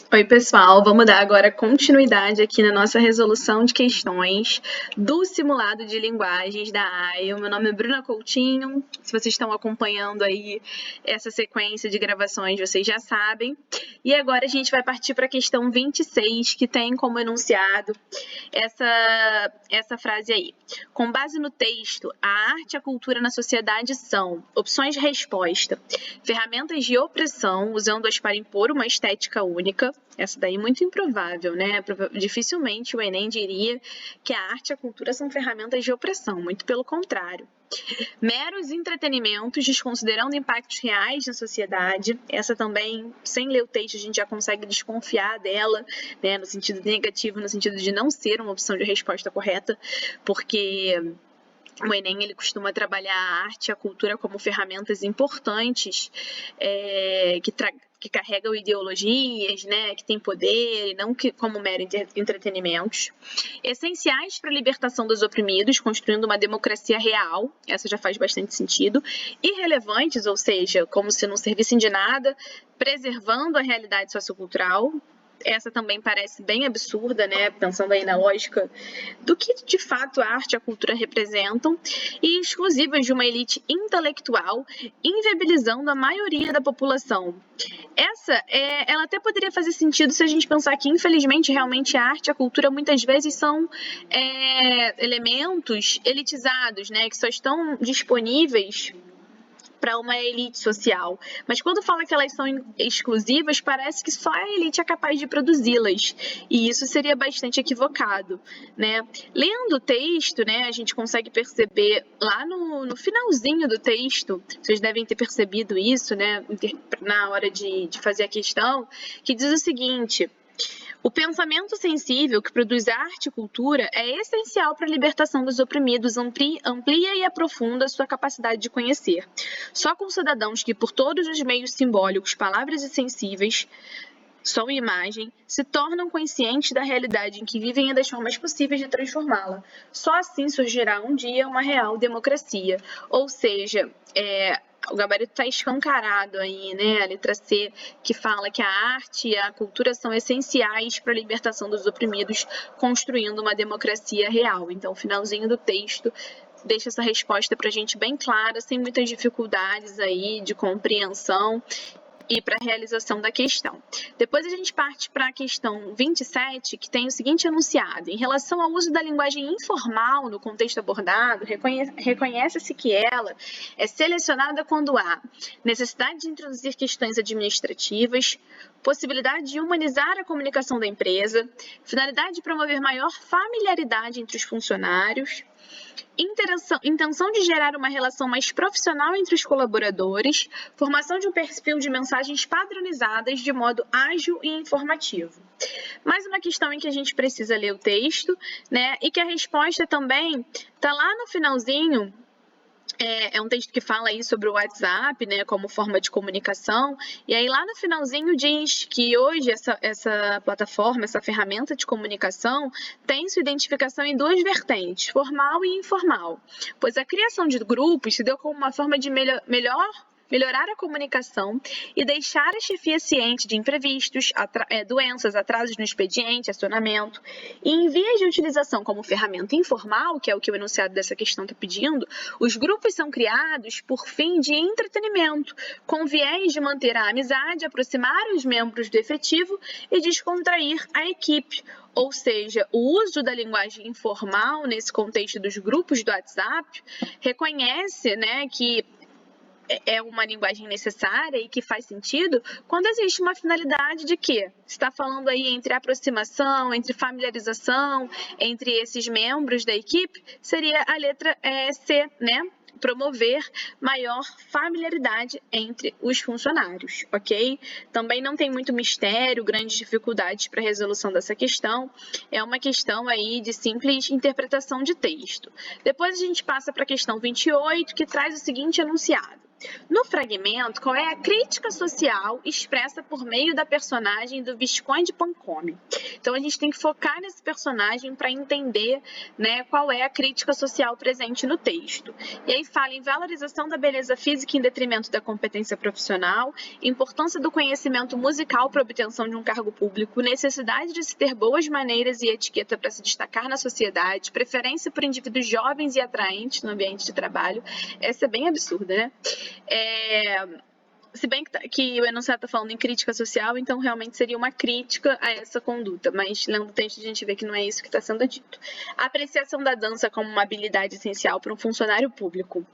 Oi, pessoal, vamos dar agora continuidade aqui na nossa resolução de questões do simulado de linguagens da AIEL. Meu nome é Bruna Coutinho, se vocês estão acompanhando aí essa sequência de gravações, vocês já sabem. E agora a gente vai partir para a questão 26, que tem como enunciado essa frase aí. Com base no texto, a arte e a cultura na sociedade são opções de resposta, ferramentas de opressão, usando-as para impor uma estética única. Essa daí é muito improvável, né? Dificilmente o Enem diria que a arte e a cultura são ferramentas de opressão, muito pelo contrário. Meros entretenimentos, desconsiderando impactos reais na sociedade. Essa também, sem ler o texto, a gente já consegue desconfiar dela, né? No sentido negativo, no sentido de não ser uma opção de resposta correta, porque o Enem ele costuma trabalhar a arte e a cultura como ferramentas importantes que carregam ideologias, né, que têm poder, e não como mero entretenimentos. Essenciais para a libertação dos oprimidos, construindo uma democracia real, essa já faz bastante sentido. Irrelevantes, ou seja, como se não servissem de nada, preservando a realidade sociocultural. Essa também parece bem absurda, né? Pensando aí na lógica do que de fato a arte e a cultura representam, e exclusivas de uma elite intelectual, inviabilizando a maioria da população. Ela até poderia fazer sentido se a gente pensar que, infelizmente, realmente a arte e a cultura muitas vezes são elementos elitizados, né? Que só estão disponíveis para uma elite social. Mas quando fala que elas são exclusivas, parece que só a elite é capaz de produzi-las. E isso seria bastante equivocado, né? Lendo o texto, né, a gente consegue perceber lá no finalzinho do texto, vocês devem ter percebido isso, né, na hora de fazer a questão, que diz o seguinte: o pensamento sensível que produz arte e cultura é essencial para a libertação dos oprimidos, amplia e aprofunda sua capacidade de conhecer. Só com cidadãos que, por todos os meios simbólicos, palavras e sensíveis, som e imagem, se tornam conscientes da realidade em que vivem e das formas possíveis de transformá-la. Só assim surgirá um dia uma real democracia. Ou seja, o gabarito está escancarado aí, né? A letra C, que fala que a arte e a cultura são essenciais para a libertação dos oprimidos, construindo uma democracia real. Então, o finalzinho do texto deixa essa resposta para a gente bem clara, sem muitas dificuldades aí de compreensão e para a realização da questão. Depois a gente parte para a questão 27, que tem o seguinte enunciado: em relação ao uso da linguagem informal no contexto abordado, reconhece-se que ela é selecionada quando há necessidade de introduzir questões administrativas, possibilidade de humanizar a comunicação da empresa, finalidade de promover maior familiaridade entre os funcionários, intenção de gerar uma relação mais profissional entre os colaboradores, formação de um perfil de mensagens padronizadas de modo ágil e informativo. Mais uma questão em que a gente precisa ler o texto, né? E que a resposta também está lá no finalzinho. É um texto que fala aí sobre o WhatsApp, né, como forma de comunicação, e aí lá no finalzinho diz que hoje essa plataforma, essa ferramenta de comunicação tem sua identificação em duas vertentes, formal e informal, pois a criação de grupos se deu como uma forma de melhorar a comunicação e deixar a chefia ciente de imprevistos, doenças, atrasos no expediente, acionamento. E em vias de utilização como ferramenta informal, que é o que o enunciado dessa questão está pedindo, os grupos são criados por fim de entretenimento, com viés de manter a amizade, aproximar os membros do efetivo e descontrair a equipe. Ou seja, o uso da linguagem informal nesse contexto dos grupos do WhatsApp reconhece, né, que é uma linguagem necessária e que faz sentido quando existe uma finalidade de quê? Está falando aí entre aproximação, entre familiarização, entre esses membros da equipe, seria a letra C, né? Promover maior familiaridade entre os funcionários, ok? Também não tem muito mistério, grandes dificuldades para a resolução dessa questão. É uma questão aí de simples interpretação de texto. Depois a gente passa para a questão 28, que traz o seguinte enunciado: No fragmento, qual é a crítica social expressa por meio da personagem do Visconde Pancome? Então, a gente tem que focar nesse personagem para entender, né, qual é a crítica social presente no texto. E aí fala em valorização da beleza física em detrimento da competência profissional, importância do conhecimento musical para a obtenção de um cargo público, necessidade de se ter boas maneiras e etiqueta para se destacar na sociedade, preferência por indivíduos jovens e atraentes no ambiente de trabalho. Essa é bem absurda, né? Se bem que o enunciado está falando em crítica social, então realmente seria uma crítica a essa conduta, mas lendo o texto a gente vê que não é isso que está sendo dito. A apreciação da dança como uma habilidade essencial para um funcionário público.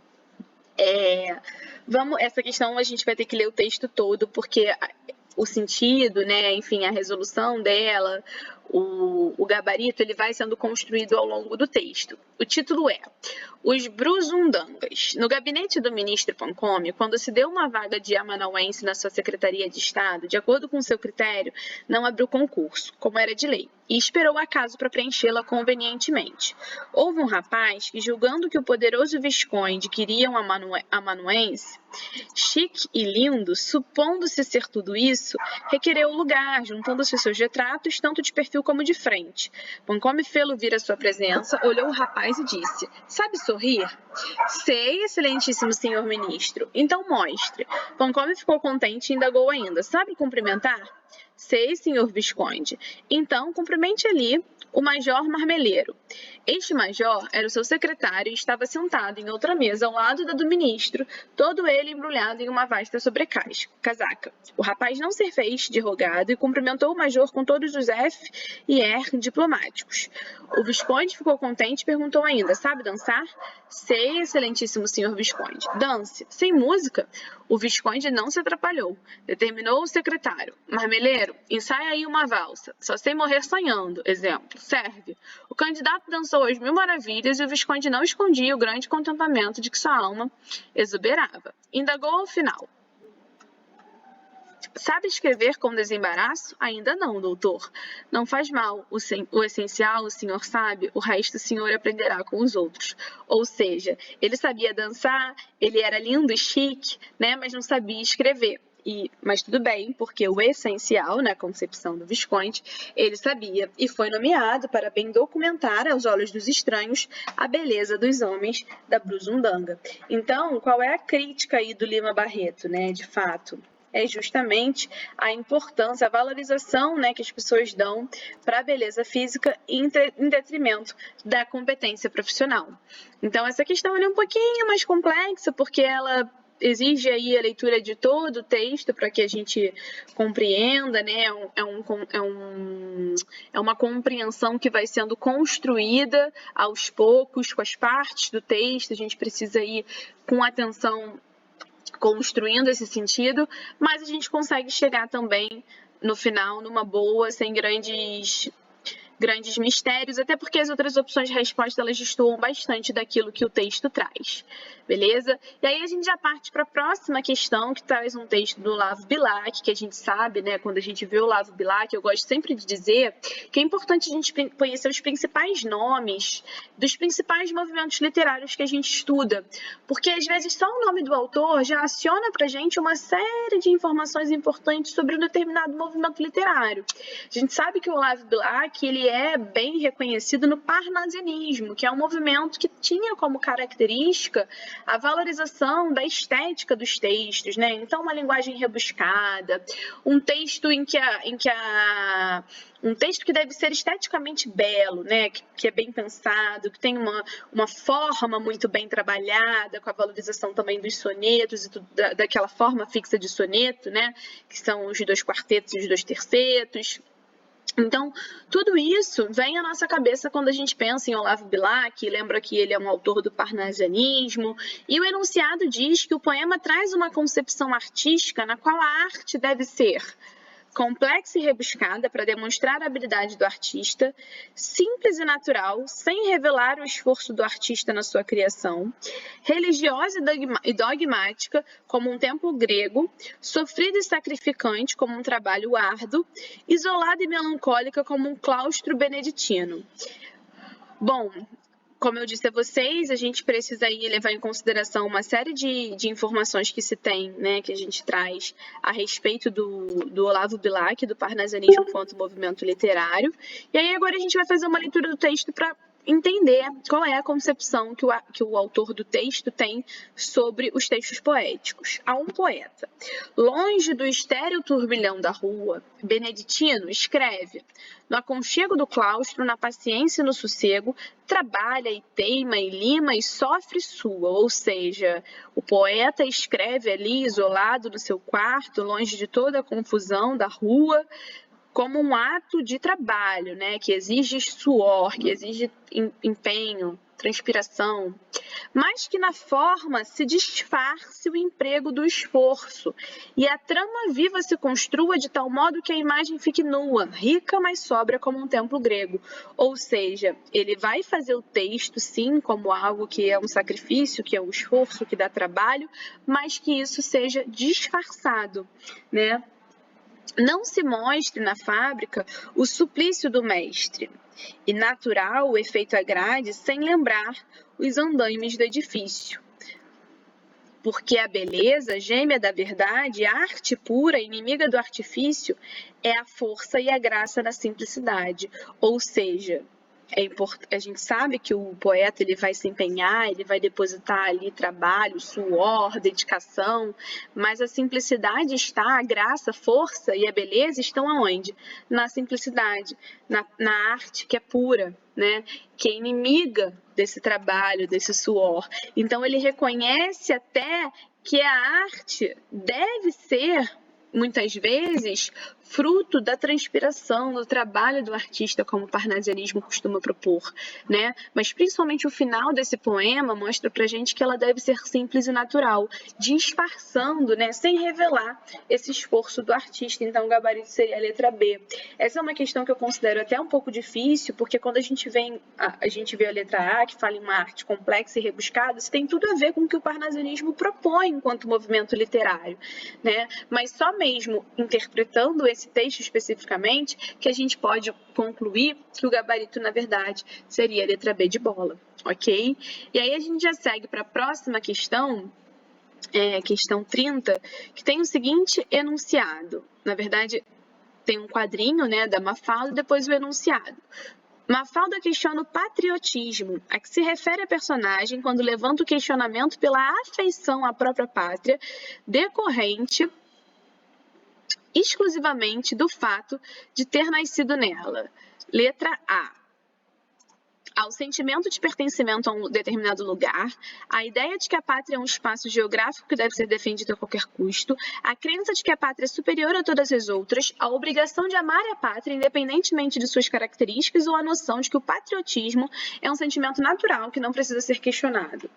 Essa questão a gente vai ter que ler o texto todo, porque o sentido, né, enfim, a resolução dela, o gabarito, ele vai sendo construído ao longo do texto. O título é Os Brusundangas. No gabinete do ministro Pancome, quando se deu uma vaga de amanauense na sua Secretaria de Estado, de acordo com seu critério, não abriu concurso, como era de lei, e esperou acaso para preenchê-la convenientemente. Houve um rapaz que, julgando que o poderoso Visconde queria um amanuense, chique e lindo, supondo-se ser tudo isso, requereu o lugar, juntando-se seus retratos, tanto de perfil como de frente. Pancome fê-lo vir à sua presença, olhou o rapaz e disse: Sabe sorrir? Sei, excelentíssimo senhor ministro. Então mostre. Pancome ficou contente e indagou ainda: Sabe cumprimentar? Sei, senhor Visconde. Então, cumprimente ali o major Marmeleiro. Este major era o seu secretário e estava sentado em outra mesa ao lado da do ministro, todo ele embrulhado em uma vasta sobrecasaca. O rapaz não se fez de rogado e cumprimentou o major com todos os F e R diplomáticos. O Visconde ficou contente e perguntou ainda: Sabe dançar? Sei, excelentíssimo senhor Visconde. Dance. Sem música? O Visconde não se atrapalhou. Determinou o secretário: Marmeleiro, ensaia aí uma valsa. Só sei morrer sonhando. Exemplo. Serve. O candidato dançou as 1000 maravilhas e o Visconde não escondia o grande contentamento de que sua alma exuberava. Indagou ao final: Sabe escrever com desembaraço? Ainda não, doutor. Não faz mal. O essencial o senhor sabe, o resto o senhor aprenderá com os outros. Ou seja, ele sabia dançar, ele era lindo e chique, né, mas não sabia escrever. Mas tudo bem, porque o essencial, na concepção do Visconde, ele sabia e foi nomeado para bem documentar aos olhos dos estranhos a beleza dos homens da Brusundanga. Então, qual é a crítica aí do Lima Barreto, né, de fato? É justamente a importância, a valorização, né, que as pessoas dão para a beleza física em detrimento da competência profissional. Então, essa questão é um pouquinho mais complexa, porque ela exige aí a leitura de todo o texto para que a gente compreenda, né? É uma compreensão que vai sendo construída aos poucos, com as partes do texto, a gente precisa ir com atenção construindo esse sentido, mas a gente consegue chegar também no final numa boa, sem grandes mistérios, até porque as outras opções de resposta elas destoam bastante daquilo que o texto traz, beleza? E aí a gente já parte para a próxima questão, que traz um texto do Olavo Bilac, que a gente sabe, né, quando a gente vê o Olavo Bilac, eu gosto sempre de dizer que é importante a gente conhecer os principais nomes dos principais movimentos literários que a gente estuda, porque às vezes só o nome do autor já aciona para a gente uma série de informações importantes sobre um determinado movimento literário. A gente sabe que o Olavo Bilac, ele é bem reconhecido no parnasianismo, que é um movimento que tinha como característica a valorização da estética dos textos, né? Então, uma linguagem rebuscada, um texto um texto que deve ser esteticamente belo, né? Que é bem pensado, que tem uma forma muito bem trabalhada, com a valorização também dos sonetos e tudo, daquela forma fixa de soneto, né? Que são os 2 quartetos e os 2 tercetos. Então, tudo isso vem à nossa cabeça quando a gente pensa em Olavo Bilac, lembra que ele é um autor do parnasianismo, e o enunciado diz que o poema traz uma concepção artística na qual a arte deve ser complexa e rebuscada para demonstrar a habilidade do artista, simples e natural, sem revelar o esforço do artista na sua criação, religiosa e dogmática, como um templo grego, sofrida e sacrificante, como um trabalho árduo, isolada e melancólica, como um claustro beneditino. Bom, como eu disse a vocês, a gente precisa aí levar em consideração uma série de informações que se tem, né, que a gente traz a respeito do Olavo Bilac, do parnasianismo enquanto movimento literário. E aí agora a gente vai fazer uma leitura do texto para entender qual é a concepção que o autor do texto tem sobre os textos poéticos. A um poeta. Longe do estéril turbilhão da rua, Beneditino escreve: no aconchego do claustro, na paciência e no sossego, trabalha e teima e lima e sofre sua. Ou seja, o poeta escreve ali isolado no seu quarto, longe de toda a confusão da rua, como um ato de trabalho, né, que exige suor, que exige empenho, transpiração, mas que na forma se disfarce o emprego do esforço e a trama viva se construa de tal modo que a imagem fique nua, rica, mas sóbria como um templo grego. Ou seja, ele vai fazer o texto, sim, como algo que é um sacrifício, que é um esforço, que dá trabalho, mas que isso seja disfarçado, né? Não se mostre na fábrica o suplício do mestre, e natural o efeito agrade sem lembrar os andaimes do edifício. Porque a beleza, gêmea da verdade, a arte pura, inimiga do artifício, é a força e a graça da simplicidade. Ou seja, a gente sabe que o poeta ele vai se empenhar, ele vai depositar ali trabalho, suor, dedicação, mas a simplicidade está, a graça, a força e a beleza estão aonde? Na simplicidade, na arte que é pura, né? Que é inimiga desse trabalho, desse suor. Então ele reconhece até que a arte deve ser, muitas vezes, fruto da transpiração, do trabalho do artista, como o parnasianismo costuma propor, né? Mas principalmente o final desse poema mostra pra gente que ela deve ser simples e natural, disfarçando, né, sem revelar esse esforço do artista. Então o gabarito seria a letra B. Essa é uma questão que eu considero até um pouco difícil, porque quando a gente vê a letra A, que fala em uma arte complexa e rebuscada, isso tem tudo a ver com o que o parnasianismo propõe enquanto movimento literário, né? Mas só mesmo interpretando esse texto especificamente que a gente pode concluir que o gabarito, na verdade, seria a letra B de bola, ok? E aí a gente já segue para a próxima questão, questão 30, que tem o seguinte enunciado. Na verdade, tem um quadrinho, né, da Mafalda e depois o enunciado. Mafalda questiona o patriotismo, a que se refere a personagem quando levanta o questionamento pela afeição à própria pátria, decorrente exclusivamente do fato de ter nascido nela. Letra A. Ao sentimento de pertencimento a um determinado lugar, a ideia de que a pátria é um espaço geográfico que deve ser defendido a qualquer custo, a crença de que a pátria é superior a todas as outras, a obrigação de amar a pátria independentemente de suas características ou a noção de que o patriotismo é um sentimento natural que não precisa ser questionado.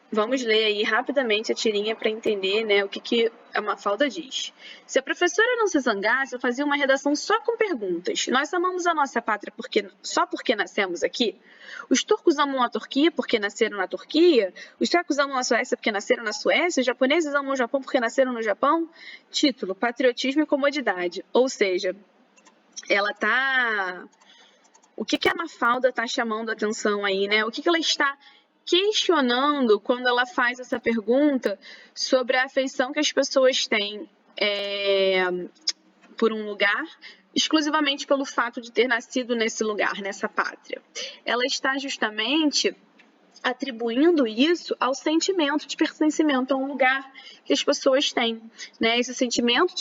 Vamos ler aí rapidamente a tirinha para entender, né, o que a Mafalda diz. Se a professora não se zangasse, eu fazia uma redação só com perguntas. Nós amamos a nossa pátria só porque nascemos aqui? Os turcos amam a Turquia porque nasceram na Turquia? Os suecos amam a Suécia porque nasceram na Suécia? Os japoneses amam o Japão porque nasceram no Japão? Título: Patriotismo e Comodidade. Ou seja, ela tá... O que a Mafalda está chamando a atenção aí, né? O que ela está questionando quando ela faz essa pergunta sobre a afeição que as pessoas têm por um lugar, exclusivamente pelo fato de ter nascido nesse lugar, nessa pátria. Ela está justamente atribuindo isso ao sentimento de pertencimento a um lugar que as pessoas têm, né? Esse sentimento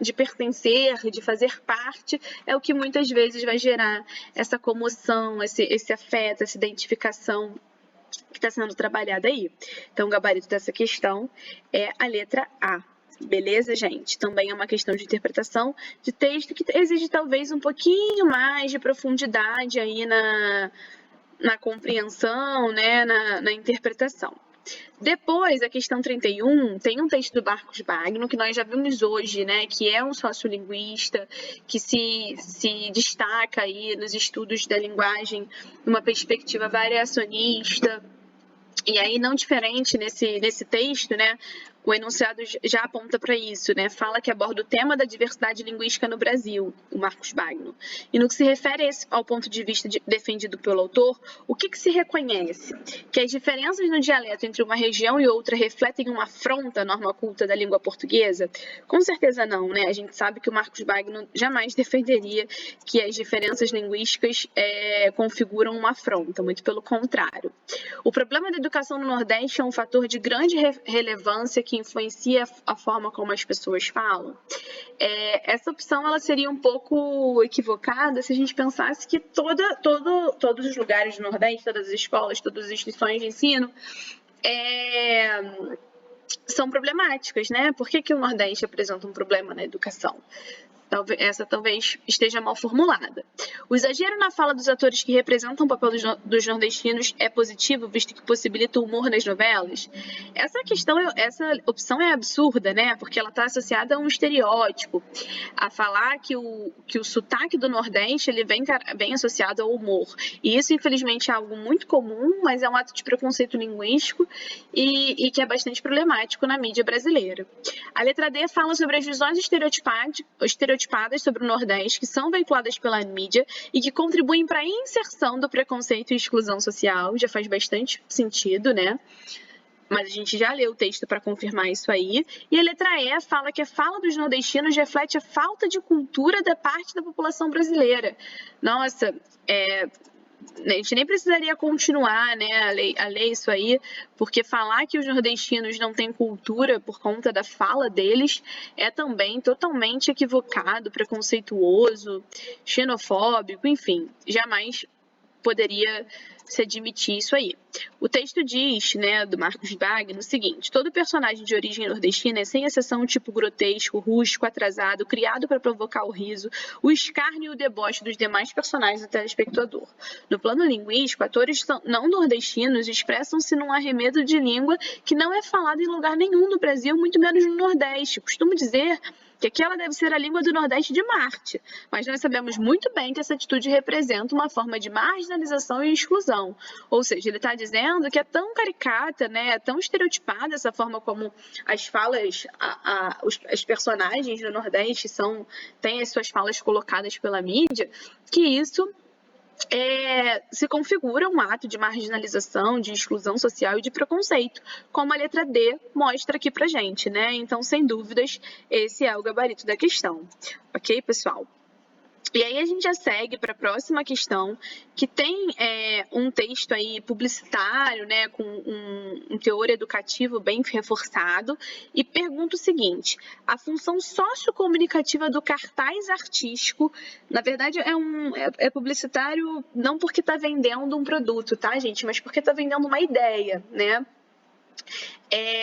de pertencer, de fazer parte, é o que muitas vezes vai gerar essa comoção, esse afeto, essa identificação que está sendo trabalhada aí. Então, o gabarito dessa questão é a letra A. Beleza, gente? Também é uma questão de interpretação de texto que exige talvez um pouquinho mais de profundidade aí na compreensão, né, na interpretação. Depois, a questão 31, tem um texto do Marcos Magno, que nós já vimos hoje, né, que é um sociolinguista, que se destaca aí nos estudos da linguagem numa perspectiva variacionista. E aí, não diferente nesse texto, né, O enunciado já aponta para isso, né? Fala que aborda o tema da diversidade linguística no Brasil, o Marcos Bagno. E no que se refere ao ponto de vista defendido pelo autor, o que se reconhece? Que as diferenças no dialeto entre uma região e outra refletem uma afronta à norma culta da língua portuguesa? Com certeza não, né? A gente sabe que o Marcos Bagno jamais defenderia que as diferenças linguísticas configuram uma afronta, muito pelo contrário. O problema da educação no Nordeste é um fator de grande relevância que influencia a forma como as pessoas falam. Essa opção ela seria um pouco equivocada se a gente pensasse que todos os lugares do Nordeste, todas as escolas, todas as instituições de ensino são problemáticas, né? Por que o Nordeste apresenta um problema na educação? Essa talvez esteja mal formulada. O exagero na fala dos atores que representam o papel dos nordestinos é positivo, visto que possibilita o humor nas novelas? Essa opção é absurda, né? Porque ela está associada a um estereótipo, a falar que o sotaque do Nordeste ele vem associado ao humor. E isso, infelizmente, é algo muito comum, mas é um ato de preconceito linguístico e que é bastante problemático na mídia brasileira. A letra D fala sobre as visões estereotipadas sobre o Nordeste que são veiculadas pela mídia e que contribuem para a inserção do preconceito e exclusão social. Já faz bastante sentido, né? Mas a gente já leu o texto para confirmar isso aí. E a letra E fala que a fala dos nordestinos reflete a falta de cultura da parte da população brasileira. Nossa, a gente nem precisaria continuar, né, a ler isso aí, porque falar que os nordestinos não têm cultura por conta da fala deles é também totalmente equivocado, preconceituoso, xenofóbico, enfim, jamais poderia se admitir isso aí. O texto diz, né, do Marcos Bagno, o seguinte: todo personagem de origem nordestina é sem exceção um tipo grotesco, rústico, atrasado, criado para provocar o riso, o escárnio e o deboche dos demais personagens do telespectador. No plano linguístico, atores não nordestinos expressam-se num arremedo de língua que não é falado em lugar nenhum do Brasil, muito menos no Nordeste. Costumo dizer que aquela deve ser a língua do Nordeste de Marte, mas nós sabemos muito bem que essa atitude representa uma forma de marginalização e exclusão. Ou seja, ele está dizendo que é tão caricata, né, é tão estereotipada essa forma como as falas, os personagens do Nordeste têm as suas falas colocadas pela mídia, que isso se configura um ato de marginalização, de exclusão social e de preconceito, como a letra D mostra aqui pra gente, né? Então, sem dúvidas, esse é o gabarito da questão. Ok, pessoal? E aí a gente já segue para a próxima questão, que tem um texto aí publicitário, né, com um teor educativo bem reforçado, e pergunta o seguinte: a função sociocomunicativa do cartaz artístico, na verdade é publicitário não porque está vendendo um produto, tá, gente, mas porque está vendendo uma ideia, né?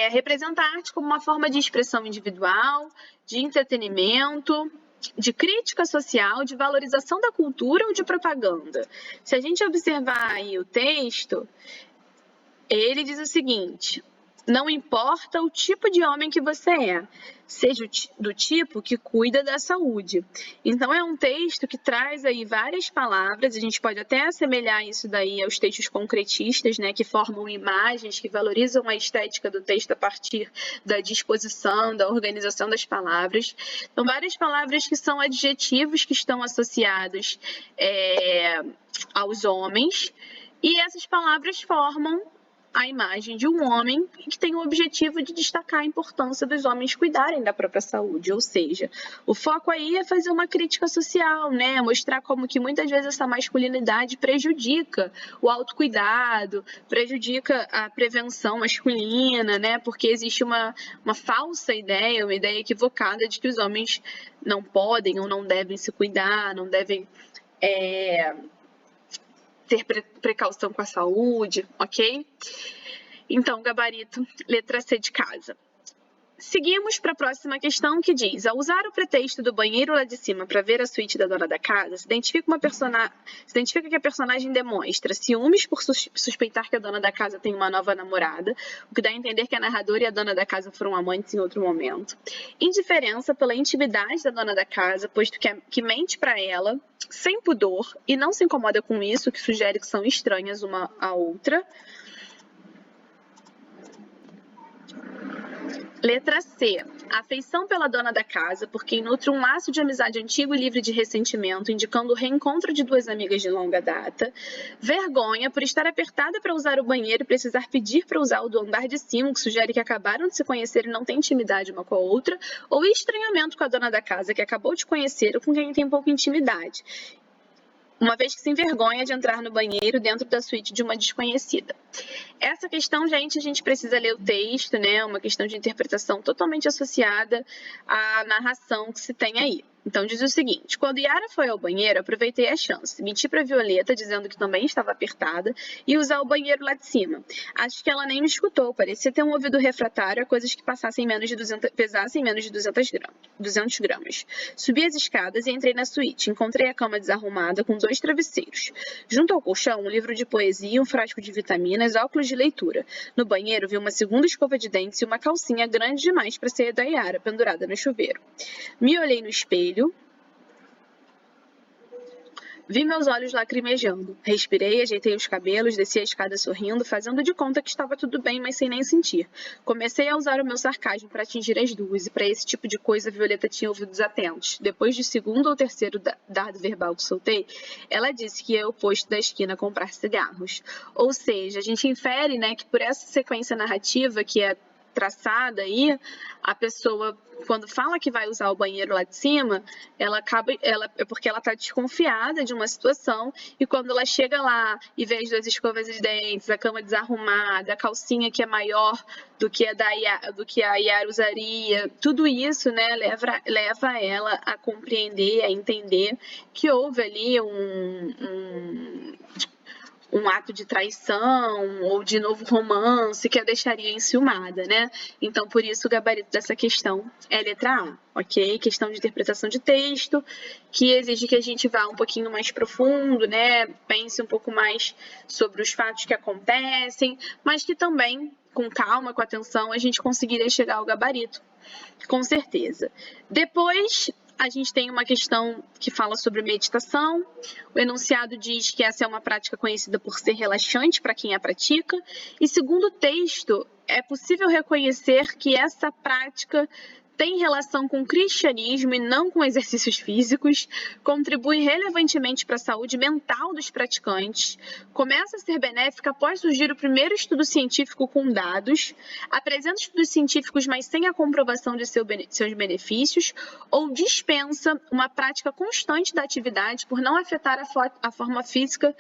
Representa a arte como uma forma de expressão individual, de entretenimento, de crítica social, de valorização da cultura ou de propaganda. Se a gente observar aí o texto, ele diz o seguinte: não importa o tipo de homem que você é, seja do tipo que cuida da saúde. Então, é um texto que traz aí várias palavras, a gente pode até assemelhar isso daí aos textos concretistas, né, que formam imagens, que valorizam a estética do texto a partir da disposição, da organização das palavras. Então, várias palavras que são adjetivos que estão associados aos homens, e essas palavras formam a imagem de um homem que tem o objetivo de destacar a importância dos homens cuidarem da própria saúde, ou seja, o foco aí é fazer uma crítica social, né? Mostrar como que muitas vezes essa masculinidade prejudica o autocuidado, prejudica a prevenção masculina, né? Porque existe uma falsa ideia, uma ideia equivocada de que os homens não podem ou não devem se cuidar, não devem ter precaução com a saúde, ok? Então, gabarito, letra C de casa. Seguimos para a próxima questão, que diz: ao usar o pretexto do banheiro lá de cima para ver a suíte da dona da casa, se identifica que a personagem demonstra ciúmes por suspeitar que a dona da casa tem uma nova namorada, o que dá a entender que a narradora e a dona da casa foram amantes em outro momento. Indiferença pela intimidade da dona da casa, posto que mente para ela, sem pudor, e não se incomoda com isso, que sugere que são estranhas uma à outra. Letra C. Afeição pela dona da casa, por quem nutre um laço de amizade antigo e livre de ressentimento, indicando o reencontro de duas amigas de longa data. Vergonha, por estar apertada para usar o banheiro e precisar pedir para usar o do andar de cima, que sugere que acabaram de se conhecer e não têm intimidade uma com a outra. Ou estranhamento com a dona da casa, que acabou de conhecer ou com quem tem pouca intimidade, uma vez que se envergonha de entrar no banheiro dentro da suíte de uma desconhecida. Essa questão, gente, a gente precisa ler o texto, né? Uma questão de interpretação totalmente associada à narração que se tem aí. Então, diz o seguinte: quando Yara foi ao banheiro, aproveitei a chance. Menti para Violeta, dizendo que também estava apertada, e usar o banheiro lá de cima. Acho que ela nem me escutou, parecia ter um ouvido refratário a coisas que pesassem menos de 200 gramas. Subi as escadas e entrei na suíte. Encontrei a cama desarrumada com 2 travesseiros. Junto ao colchão, um livro de poesia, um frasco de vitaminas, óculos de leitura. No banheiro, vi uma segunda escova de dentes e uma calcinha grande demais para ser da Yara, pendurada no chuveiro. Me olhei no espelho. Vi meus olhos lacrimejando. Respirei, ajeitei os cabelos, desci a escada sorrindo, fazendo de conta que estava tudo bem, mas sem nem sentir. Comecei a usar o meu sarcasmo para atingir as duas, e para esse tipo de coisa Violeta tinha ouvidos atentos. Depois do segundo ou terceiro dardo verbal que soltei, ela disse que ia ao posto da esquina comprar cigarros. Ou seja, a gente infere, né, que por essa sequência narrativa que é traçada aí, a pessoa, quando fala que vai usar o banheiro lá de cima, é porque ela está desconfiada de uma situação, e quando ela chega lá e vê as 2 escovas de dentes, a cama desarrumada, a calcinha que é maior do que a Yara usaria, tudo isso, né, leva ela a compreender, a entender que houve ali um ato de traição ou de novo romance que a deixaria enciumada, né? Então, por isso, o gabarito dessa questão é letra A, ok? Questão de interpretação de texto, que exige que a gente vá um pouquinho mais profundo, né? Pense um pouco mais sobre os fatos que acontecem, mas que também, com calma, com atenção, a gente conseguiria chegar ao gabarito, com certeza. Depois, a gente tem uma questão que fala sobre meditação. O enunciado diz que essa é uma prática conhecida por ser relaxante para quem a pratica. E segundo o texto, é possível reconhecer que essa prática tem relação com o cristianismo e não com exercícios físicos, contribui relevantemente para a saúde mental dos praticantes, começa a ser benéfica após surgir o primeiro estudo científico com dados, apresenta estudos científicos, mas sem a comprovação de seus benefícios, ou dispensa uma prática constante da atividade por não afetar a forma física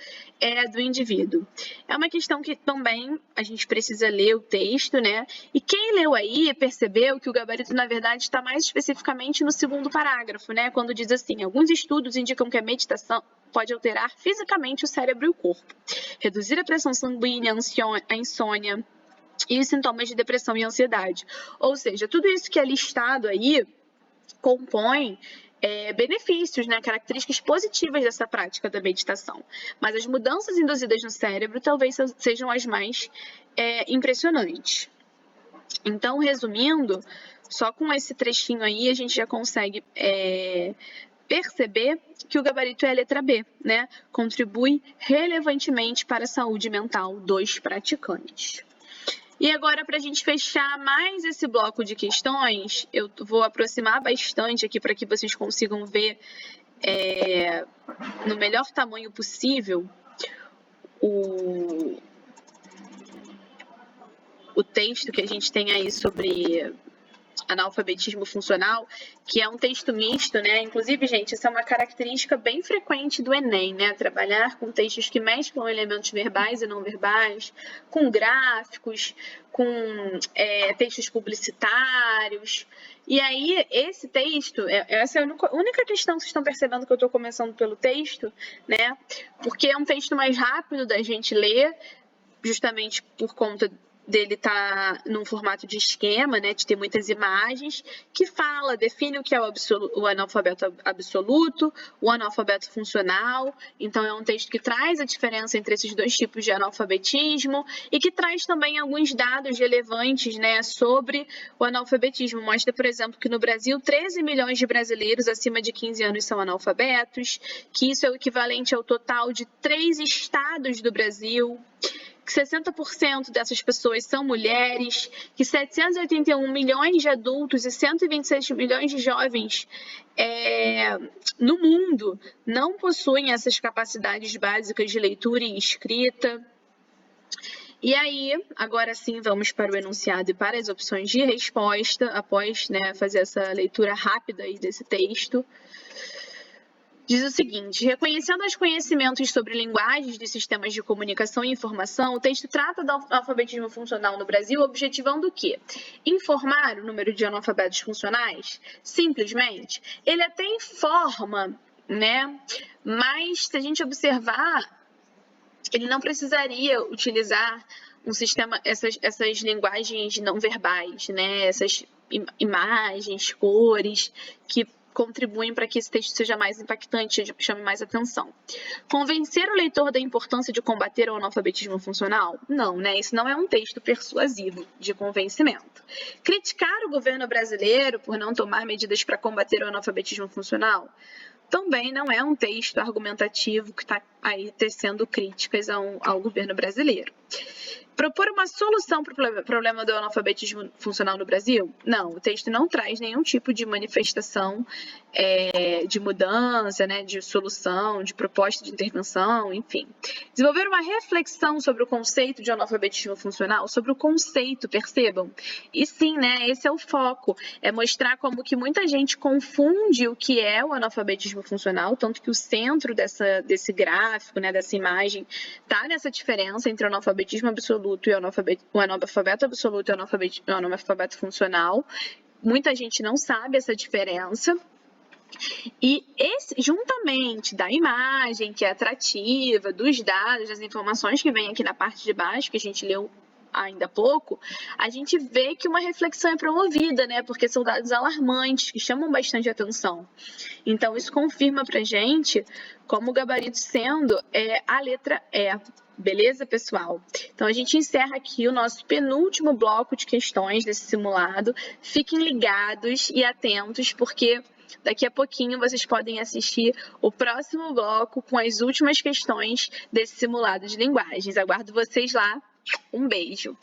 do indivíduo. É uma questão que também a gente precisa ler o texto, né? E quem leu aí percebeu que o gabarito, na verdade, está mais especificamente no segundo parágrafo, né? Quando diz assim: alguns estudos indicam que a meditação pode alterar fisicamente o cérebro e o corpo, reduzir a pressão sanguínea, a insônia e os sintomas de depressão e ansiedade. Ou seja, tudo isso que é listado aí compõe benefícios, né, características positivas dessa prática da meditação. Mas as mudanças induzidas no cérebro talvez sejam as mais impressionantes. Então, resumindo, só com esse trechinho aí a gente já consegue perceber que o gabarito é a letra B, né? Contribui relevantemente para a saúde mental dos praticantes. E agora, para a gente fechar mais esse bloco de questões, eu vou aproximar bastante aqui para que vocês consigam ver no melhor tamanho possível o texto que a gente tem aí sobre analfabetismo funcional, que é um texto misto, né? Inclusive, gente, essa é uma característica bem frequente do Enem, né? Trabalhar com textos que mesclam elementos verbais e não verbais, com gráficos, com textos publicitários. E aí, esse texto, essa é a única questão que vocês estão percebendo que eu estou começando pelo texto, né? Porque é um texto mais rápido da gente ler, justamente por conta dele estar num formato de esquema, né, de ter muitas imagens, que define o que é o analfabeto absoluto, o analfabeto funcional. Então, é um texto que traz a diferença entre esses 2 tipos de analfabetismo e que traz também alguns dados relevantes, né, sobre o analfabetismo. Mostra, por exemplo, que no Brasil 13 milhões de brasileiros acima de 15 anos são analfabetos, que isso é o equivalente ao total de 3 estados do Brasil, que 60% dessas pessoas são mulheres, que 781 milhões de adultos e 126 milhões de jovens no mundo não possuem essas capacidades básicas de leitura e escrita. E aí, agora sim, vamos para o enunciado e para as opções de resposta, após fazer essa leitura rápida aí desse texto. Diz o seguinte: reconhecendo os conhecimentos sobre linguagens de sistemas de comunicação e informação, o texto trata do alfabetismo funcional no Brasil, objetivando o quê? Informar o número de analfabetos funcionais? Simplesmente. Ele até informa, mas se a gente observar, ele não precisaria utilizar um sistema, essas linguagens não verbais, essas imagens, cores, que contribuem para que esse texto seja mais impactante, chame mais atenção. Convencer o leitor da importância de combater o analfabetismo funcional? Não, isso não é um texto persuasivo de convencimento. Criticar o governo brasileiro por não tomar medidas para combater o analfabetismo funcional? Também não é um texto argumentativo que está aí tecendo críticas ao governo brasileiro. Propor uma solução para o problema do analfabetismo funcional no Brasil? Não, o texto não traz nenhum tipo de manifestação de mudança, de solução, de proposta de intervenção, enfim. Desenvolver uma reflexão sobre o conceito de analfabetismo funcional, sobre o conceito, percebam? E sim, esse é o foco, é mostrar como que muita gente confunde o que é o analfabetismo funcional, tanto que o centro desse gráfico, dessa imagem, está nessa diferença entre o analfabetismo absoluto e o analfabeto absoluto e o analfabeto funcional. Muita gente não sabe essa diferença. E juntamente da imagem, que é atrativa, dos dados, das informações que vem aqui na parte de baixo, que a gente leu ainda há pouco, a gente vê que uma reflexão é promovida, porque são dados alarmantes, que chamam bastante atenção. Então, isso confirma pra gente como o gabarito sendo a letra E. Beleza, pessoal? Então, a gente encerra aqui o nosso penúltimo bloco de questões desse simulado. Fiquem ligados e atentos, porque daqui a pouquinho vocês podem assistir o próximo bloco com as últimas questões desse simulado de linguagens. Aguardo vocês lá. Um beijo!